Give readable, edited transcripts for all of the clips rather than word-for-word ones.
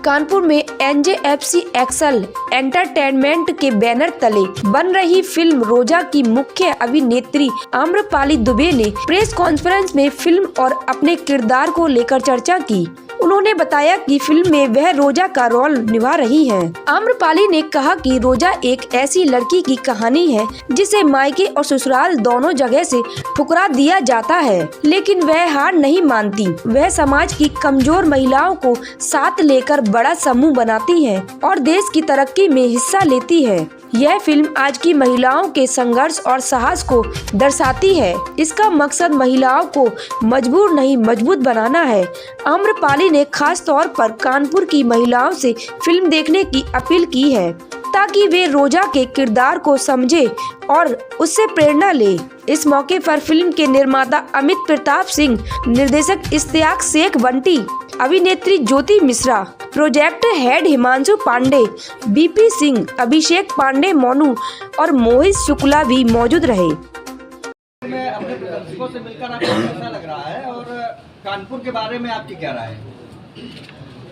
कानपुर में NJFC axle entertainment के banner तले बन रही फिल्म रोजा की मुख्य अभिनेत्री आम्रपाली दुबे ने प्रेस कॉन्फ्रेंस में फिल्म और अपने किरदार को लेकर चर्चा की। उन्होंने बताया कि फिल्म में वह रोजा का रोल निभा रही हैं। आम्रपाली ने कहा कि रोजा एक ऐसी लड़की की कहानी है जिसे मायके और ससुराल दोनों जगह से ठुकरा दिया जाता है, लेकिन वह हार नहीं मानती। वह समाज की कमजोर महिलाओं को साथ लेकर बड़ा समूह बनाती है और देश की तरक्की में हिस्सा लेती है। यह फिल्म आज की महिलाओं के संघर्ष और साहस को दर्शाती है। इसका मकसद महिलाओं को मजबूर नहीं मजबूत बनाना है। आम्रपाली ने खास तौर पर कानपुर की महिलाओं से फिल्म देखने की अपील की है ताकि वे रोजा के किरदार को समझे और उससे प्रेरणा ले। इस मौके पर फिल्म के निर्माता अमित प्रताप सिंह, निर्देशक इश्तियाक शेख बंटी, अभिनेत्री Jyoti Mishra, project head Himanshu Pandey, BP Singh, Abhishek Pandey Monu और मोहित शुक्ला भी मौजूद रहे। मैं अपने दर्शकों से मिलकर आपको कैसा लग रहा है और कानपुर के बारे में आपकी क्या राय है?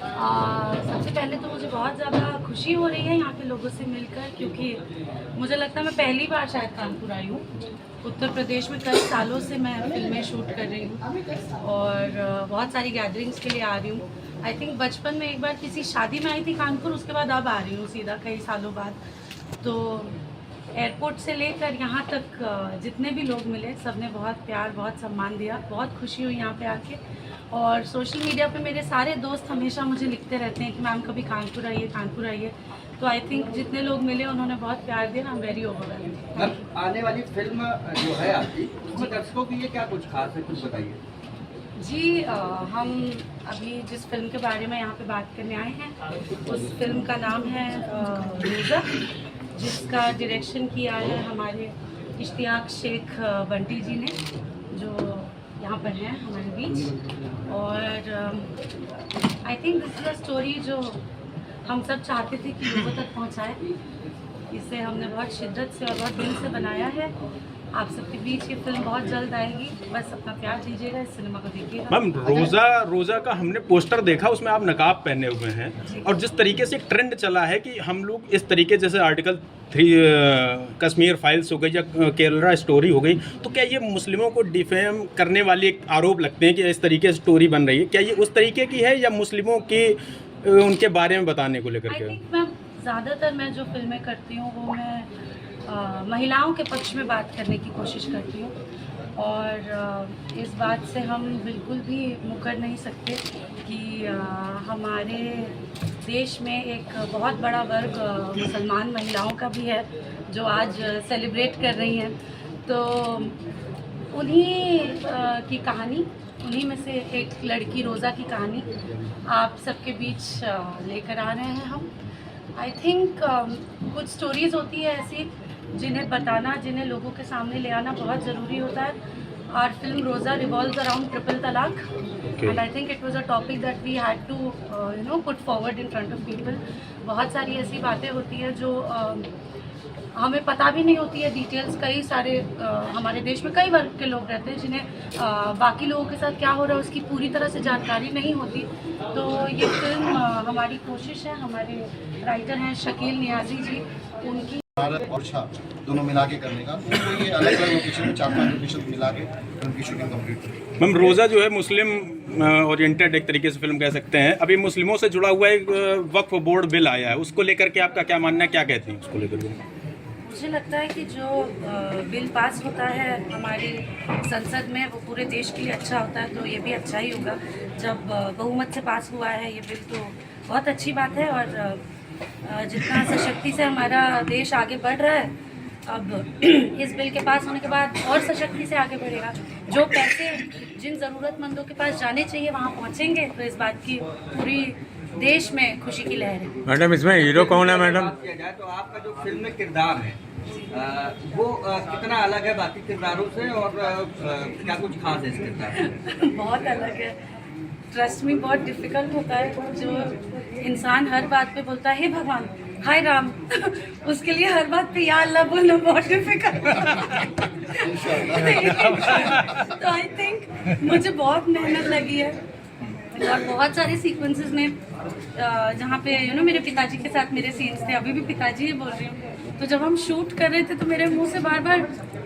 सबसे पहले तो मुझे बहुत ज़्यादा खुशी हो रही है यहाँ के लोगों से मिलकर, क्योंकि मुझे लगता है मैं पहली बार शायद कानपुर आई हूँ। उत्तर प्रदेश में कई सालों से मैं फिल्में शूट कर रही हूँ और बहुत सारी गैदरिंग्स के लिए आ रही हूँ। आई थिंक बचपन में एक बार किसी शादी में आई थी कानपुर, उसके बाद अब आ रही हूँ सीधा कई सालों बाद। तो एयरपोर्ट से लेकर यहाँ तक जितने भी लोग मिले सबने बहुत प्यार, बहुत सम्मान दिया। बहुत खुशी हुई यहाँ पे आके। और सोशल मीडिया पे मेरे सारे दोस्त हमेशा मुझे लिखते रहते हैं कि मैम कभी कानपुर आइए, कानपुर आइए। तो आई थिंक जितने लोग मिले उन्होंने बहुत प्यार दिया। I am very overwhelmed. आने वाली फिल्म जो है आपकी, उसमें दर्शकों के लिए क्या कुछ खास है, कुछ बताइए। जी, हम अभी जिस फिल्म के बारे में यहाँ पे बात करने आए हैं उस फिल्म का नाम है रोजा, जिसका डायरेक्शन किया है हमारे इश्तियाक शेख बंटी जी ने, जो यहाँ पर हैं हमारे बीच। और I think this is a story जो हम सब चाहते थे कि लोगों तक पहुँचाए। इसे हमने बहुत शिद्दत से और बहुत दिल से बनाया है। आप सबके बीच ये फिल्म बहुत जल्द आएगी, बस अपना प्यार दीजिएगा, इस सिनेमा को देखिएगा। मैम, रोजा का हमने पोस्टर देखा, उसमें आप नकाब पहने हुए हैं और जिस तरीके से ट्रेंड चला है कि हम लोग इस तरीके, जैसे आर्टिकल 3 कश्मीर फाइल्स हो गई या केरला स्टोरी हो गई, तो क्या ये मुस्लिमों को डिफेम करने वाले एक आरोप लगते हैं कि इस तरीके से स्टोरी बन रही है? क्या ये उस तरीके की है या मुस्लिमों की उनके बारे में बताने को लेकर के? मैं ज़्यादातर मैं जो फिल्में करती हूँ वो मैं महिलाओं के पक्ष में बात करने की कोशिश करती हूँ और इस बात से हम बिल्कुल भी मुकर नहीं सकते कि हमारे देश में एक बहुत बड़ा वर्ग मुसलमान महिलाओं का भी है जो आज सेलिब्रेट कर रही हैं। तो उन्हीं की कहानी, उन्हीं में से एक लड़की रोज़ा की कहानी आप सबके बीच लेकर आ रहे हैं हम। आई थिंक कुछ स्टोरीज़ होती है ऐसी जिन्हें बताना, जिन्हें लोगों के सामने ले आना बहुत ज़रूरी होता है। और film Roza revolves around triple तलाक and I think it was a topic that we had to put forward in front of people. बहुत सारी ऐसी बातें होती हैं जो हमें पता भी नहीं होती है डिटेल्स। कई सारे हमारे देश में कई वर्ग के लोग रहते हैं जिन्हें बाकी लोगों के साथ क्या हो रहा है उसकी पूरी तरह से जानकारी नहीं होती। तो ये फिल्म हमारी कोशिश है, हमारे राइटर हैं शकील नियाजी जी, उनकी भारत और शाह दोनों मिला के करने का, तो ये अलग अलग लोकेशन में 4-5 लोकेशन मिला के उनकी शूटिंग कंप्लीट हुई। मैम, रोज़ा जो है मुस्लिम ओरिएंटेड एक तरीके से फिल्म कह सकते हैं। अभी मुस्लिमों से जुड़ा हुआ एक वक्फ बोर्ड बिल आया है, उसको लेकर के आपका क्या मानना है, क्या कहते हैं उसको लेकर के? मुझे लगता है कि जो बिल पास होता है हमारी संसद में वो पूरे देश के लिए अच्छा होता है, तो ये भी अच्छा ही होगा। जब बहुमत से पास हुआ है ये बिल तो बहुत अच्छी बात है। और जितना सशक्ति से हमारा देश आगे बढ़ रहा है, अब इस बिल के पास होने के बाद और सशक्ति से आगे बढ़ेगा। जो पैसे जिन ज़रूरतमंदों के पास जाने चाहिए वहाँ पहुँचेंगे, तो इस बात की पूरी देश में खुशी की लहर है। मैडम, इसमें हीरो कौन है मैडम? बात किया जाए तो आपका जो फिल्म में किरदार है वो कितना अलग है बाकी किरदारों से और क्या कुछ खास है इस किरदार में? बहुत अलग है। ट्रस्ट में बहुत डिफ़िकल्ट होता है। जो इंसान हर बात पे बोलता है हे भगवान, हाय राम उसके लिए हर बात पे या अल्लाह बोलना बहुत डिफिकल्ट। तो आई थिंक मुझे बहुत मेहनत लगी है और बहुत सारे सीक्वेंसेस में जहाँ पे मेरे पिताजी के साथ मेरे सीन्स थे, अभी भी पिताजी ही बोल रही हूँ। तो जब हम शूट कर रहे थे तो मेरे मुंह से बार बार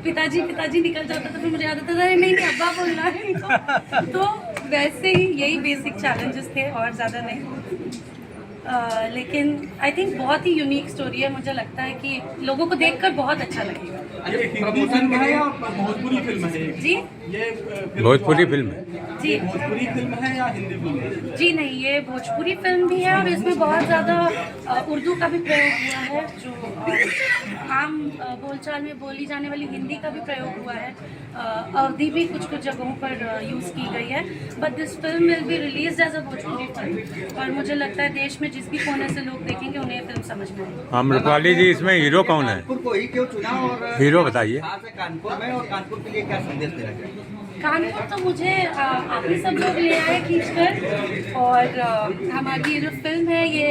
पिताजी पिताजी निकल जाता था, फिर मुझे याद आता था नहीं नहीं अब्बा बोलना है। तो वैसे ही यही बेसिक चैलेंजेस थे और ज़्यादा नहीं। लेकिन आई थिंक बहुत ही यूनिक स्टोरी है, मुझे लगता है कि लोगों को देखकर बहुत अच्छा लगेगा। प्रमोशन के लिए भोजपुरी फिल्म है जी ये भोजपुरी फिल्म है जी भोजपुरी फिल्म है या हिंदी फिल्म है? जी नहीं, ये भोजपुरी फिल्म भी है और इसमें बहुत ज़्यादा उर्दू का भी प्रयोग हुआ है, जो आम बोलचाल में बोली जाने वाली हिंदी का भी प्रयोग हुआ है। अवधी भी कुछ कुछ जगहों पर यूज़ की गई है। But this film will be release as a Bhojpuri film और मुझे लगता है देश में जिस भी कोने से लोग देखेंगे उन्हें ये फिल्म समझ में आएगी। आम्रपाली जी इसमें हीरो कौन है? कानपुर को ही क्यों चुना और हीरो बताइए। खास है कानपुर में, और कानपुर के लिए क्या संदेश देना चाहिए? कानपुर तो मुझे आप ही सब लोग ले आए खींचकर, और हमारी ये जो फिल्म है ये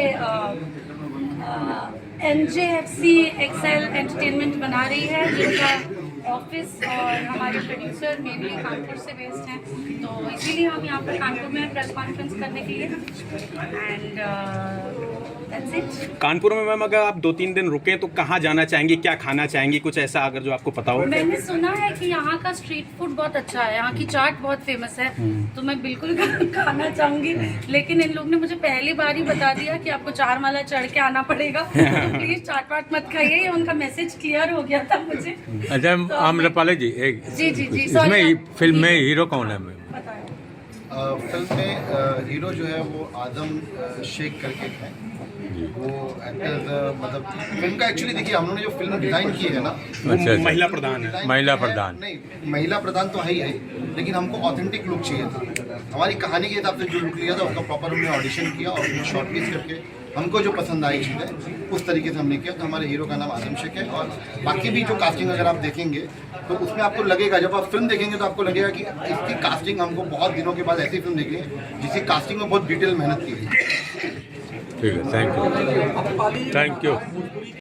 NJFC एक्सेल एंटरटेनमेंट बना रही है, जिनका ऑफिस और हमारे प्रोड्यूसर मेनली कानपुर से बेस्ड हैं। तो इसीलिए हम यहाँ पर कानपुर में प्रेस कॉन्फ्रेंस करने के लिए एंड दैट्स इट। कानपुर में मैम अगर आप 2-3 दिन रुके तो कहाँ जाना चाहेंगी, क्या खाना चाहेंगी, कुछ ऐसा अगर जो आपको पता हो? मैंने सुना है कि यहाँ का स्ट्रीट फूड बहुत अच्छा है, यहाँ की चाट बहुत फेमस है, तो मैं बिल्कुल खाना चाहूंगी। लेकिन इन लोग ने मुझे पहली बार ही बता दिया कि आपको 4 माला चढ़ के आना पड़ेगा, तो प्लीज चाट वाट मत खाइए। ये उनका मैसेज क्लियर हो गया था मुझे। अच्छा आम्रपाली जी एक जी जी जी इसमें फिल्म में हीरो कौन है? फिल्म में हीरो जो है वो आदम शेख करके है। वो एक्टर मतलब फिल्म का एक्चुअली देखिए हम लोगों ने जो फिल्म डिज़ाइन की है ना, अच्छा महिला प्रधान है। डिज़ाइन महिला की है- प्रधान। नहीं, महिला प्रधान तो है ही है, लेकिन हमको ऑथेंटिक लुक चाहिए था। हमारी कहानी के हिसाब से जो लुक लिया था उसका प्रॉपर हमने ऑडिशन किया और उसमें शॉर्टलिस्ट करके हमको जो पसंद आई चीज़ें उस तरीके से हमने किया। तो हमारे हीरो का नाम आदम शेख है, और बाकी भी जो कास्टिंग अगर आप देखेंगे तो उसमें आपको लगेगा, जब आप फिल्म देखेंगे तो आपको लगेगा कि इसकी कास्टिंग हमको बहुत दिनों के बाद ऐसी फिल्म देखी है जिसकी कास्टिंग में बहुत डिटेल मेहनत की गई है। ठीक है, थैंक यू।